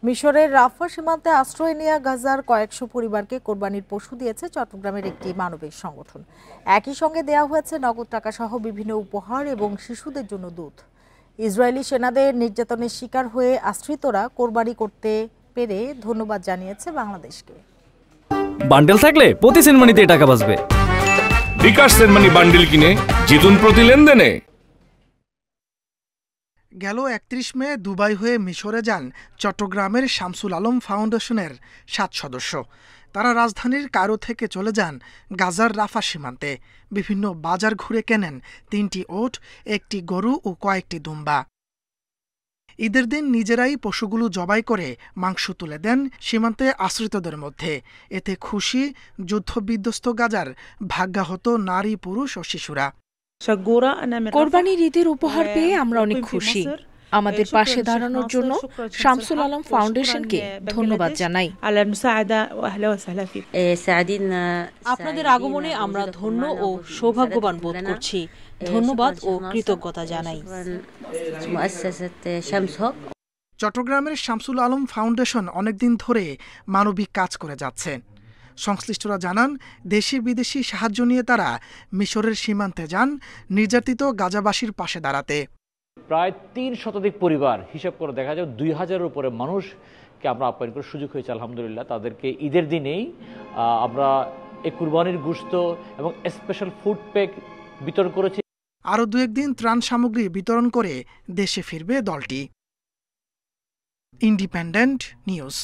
মিশরের রাফা সীমান্তে আশ্রয় নেওয়া গাজার কয়েকশো পরিবারকে কোরবানির পশু দিয়েছে চট্টগ্রামের একটি মানবিক সংগঠন। একই সঙ্গে দেওয়া হয়েছে নগদ টাকা সহ বিভিন্ন উপহার এবং শিশুদের জন্য দুধ। ইসরায়েলি সেনাদের নির্যাতনের শিকার হয়ে আশ্রিতরা কোরবানি করতে পেরে ধন্যবাদ জানিয়েছে বাংলাদেশকে। বান্ডেল থাকলে প্রতি সেনমানিতে টাকা বাঁচবে। বিকাশ সেনমানি বান্ডেল কিনে জিতুন প্রতি লেনদেনে। গেল ৩১ মে দুবাই হয়ে মিশরে যান চট্টগ্রামের শামসুল আলম ফাউন্ডেশনের ৭ সদস্য। তারা রাজধানীর কায়রো থেকে চলে যান গাজার রাফা সীমান্তে। বিভিন্ন বাজার ঘুরে কেনেন ৩টি ওট, একটি গরু ও কয়েকটি দুম্বা। ঈদের দিন নিজেরাই পশুগুলো জবাই করে মাংস তুলে দেন সীমান্তে আশ্রিতদের মধ্যে। এতে খুশি যুদ্ধবিধ্বস্ত গাজার ভাগ্যাহত নারী, পুরুষ ও শিশুরা। কোরবানির ঈদের উপহার পেয়ে আমরা অনেক খুশি। আমাদের পাশে দাঁড়ানোর জন্য শামসুল আলম ফাউন্ডেশনকে ধন্যবাদ জানাই। আপনাদের আগমনে আমরা ধন্য ও সৌভাগ্যবান বোধ করছি। ধন্যবাদ ও কৃতজ্ঞতা জানাই। চট্টগ্রামের শামসুল আলম ফাউন্ডেশন অনেকদিন ধরে মানবিক কাজ করে যাচ্ছে। সংশ্লিষ্টরা জানান, দেশি বিদেশি সাহায্য নিয়ে তারা মিশরের সীমান্তে যান নির্যাতিত গাজাবাসীর পাশে দাঁড়াতে। প্রায় ৩ শতাধিক পরিবার, হিসাব করে দেখা যায় ২,০০০-এর উপরে মানুষকে আমরা আপ্যায়ন করার সুযোগ হয়েছে আলহামদুলিল্লাহ। তাদেরকে ঈদের দিনেই আমরা এই কুরবানির গোশত এবং স্পেশাল ফুড প্যাক বিতরণ করেছি। আরও ২-১ দিন ত্রাণ সামগ্রী বিতরণ করে দেশে ফিরবে দলটি। Independent news.